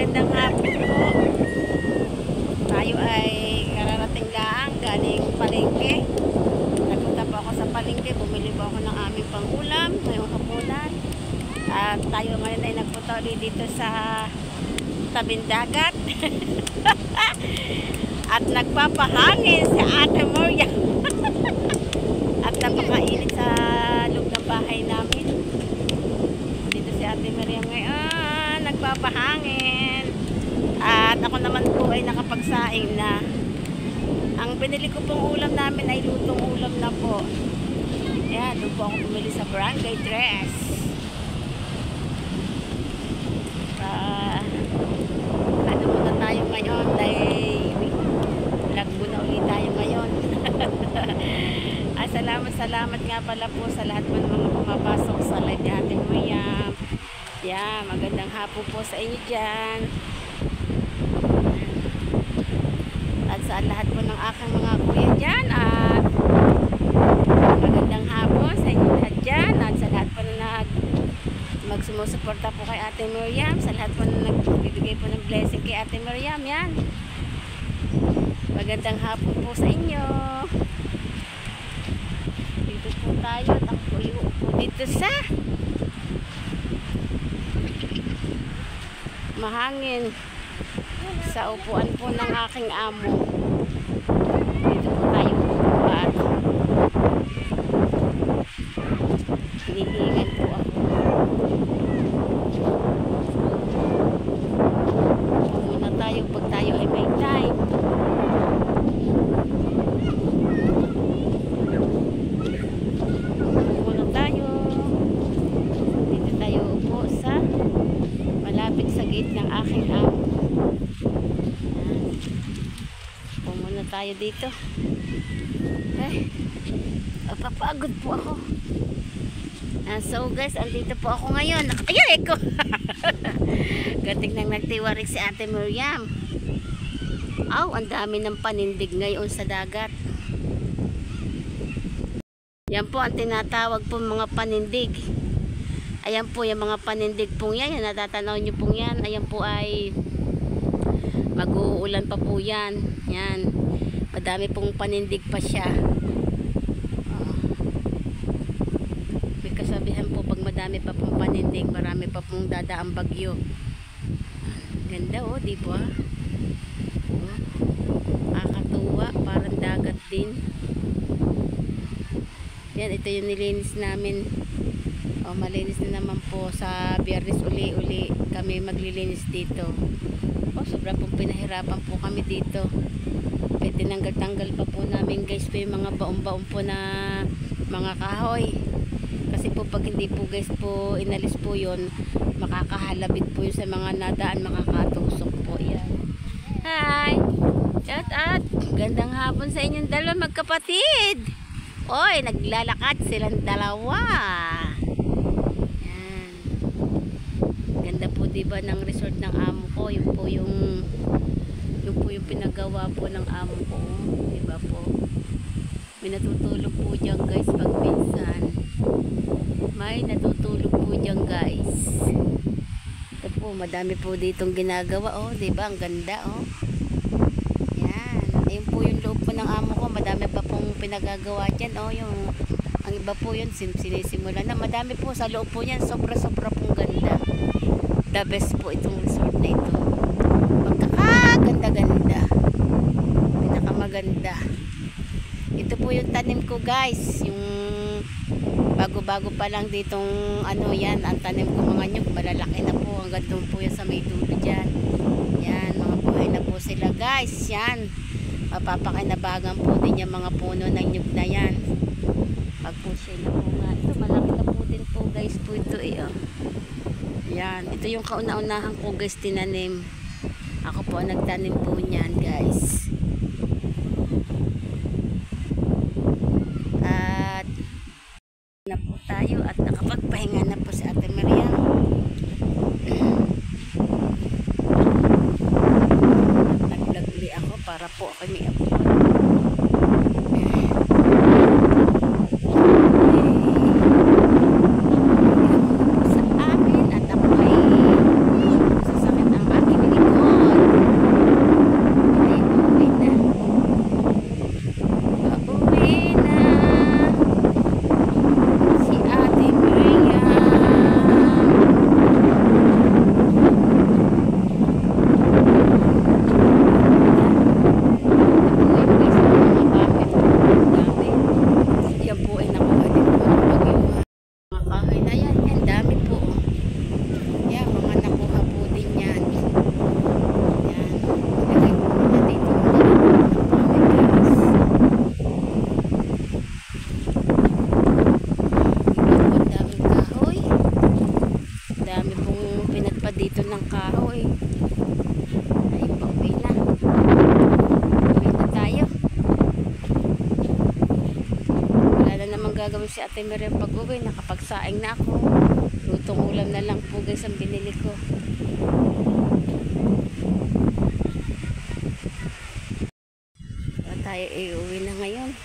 Magandang hapon po. Tayo ay kararating lang galing palengke. Nagpunta po ako sa palengke, bumili po ako ng aming pangulam ngayong hapunan. At tayo ngayon ay nagpunta ulit dito sa tabing dagat. At nagpapahangin si Ate Maria. At napakainit sa loob ng bahay namin. Dito si Ate Maria ngayon, nagpapahangin. At ako naman po ay nakapagsaing na. Ang binili ko pong ulam namin ay lutong ulam na po. Ayan, doon po ako bumili sa Barangay Dress. Ano muna tayo ngayon dahil lagbo na ulit tayo ngayon. Salamat nga pala po sa lahat ng mga pumapasok sa live ni Ate Maria. Yeah, magandang hapon po sa inyo dyan. At sa lahat po ng aking mga kuya dyan. At magandang hapon sa inyo lahat dyan. At sa lahat po na magsumusuporta po kay Ate Miriam. Sa lahat po na nagbibigay po ng blessing kay Ate Miriam. Yan. Magandang hapon po sa inyo. Dito po tayo. At ako iuupo dito sa mahangin sa upuan po ng aking amo. Dito po tayo at hinihingan po ako. Muna tayo pag tayo ay may time. Muna tayo. Dito tayo upo sa malapit sa gate ng aking amo. Muna tayo dito. Papagod po ako. So guys, andito po ako ngayon. Ayay ko. Gating nang nagtiwarik si Ate Miriam. Ang dami ng panindig ngayon sa dagat. Yan po ang tinatawag po mga panindig. Ayan po yung mga panindig pong yan. Yan natatanaw nyo pong yan. Ayan po ay mag-uulan pa po yan. Yan. Madami pong panindig pa siya. May kasabihan po pag madami pa pong panindig, marami pa pong dadaang bagyo. Ganda oh, di ba? Akatuwa, parang dagat din. Yan, ito yung nilinis namin. Malinis na naman po. Sa Biyernes uli kami maglilinis dito. Sobra pong pinahirapan po kami dito. Tinanggal-tanggal pa po namin guys po yung mga baong-baong po na mga kahoy. Kasi po pag hindi po guys po inalis po yun, makakahalabit po yun sa mga nadaan, makakatusok po yan. Hi! Shout out! Gandang hapon sa inyong dalawa magkapatid! Oy, naglalakad silang dalawa! Yan. Ganda po diba ng resort ng amo ko. Yun po yung pinagawa po ng amo ko. Diba po? May natutulog po dyan guys pag minsan. May natutulog po dyan guys. Ito po, madami po ditong ginagawa. Diba? Ang ganda Yan. Ayun po yung loob po ng amo ko. Madami pa pong pinagagawa dyan. Ang iba po yun, sinisimula na. Madami po sa loob po yan. Sobra-sobra pong ganda. The best po itong resort na ito. Magkakaganda-ganda. Pinakamaganda. Ito po yung tanim ko guys. Yung bago-bago pa lang ditong yan. Ang tanim ko mga nyug. Malalaki na po. Hanggang doon po yan sa may dulo dyan. Yan. Mga buhay na po sila guys. Yan. Mapapakinabagan po din yung mga puno ng nyug na yan. Pag po sila po nga. Ito malaki na po din po guys po ito Yan. Ito yung kauna-unahan ko guys tinanim. Ako po ang nagtanim po niyan guys. At na po tayo at nakapagpahinga na po si Ate Maria. Nag-vlog uli ako para po ako may upload. Sa amin at ako ay sasakit ang aking gagawin si Ate Miriam pag-uwi. Nakapagsaing na ako. Lutong ulam na lang po guys ang binili ko. At tayo iuwi na ngayon.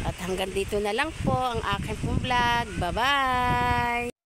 At hanggang dito na lang po ang aking pong vlog. Bye-bye!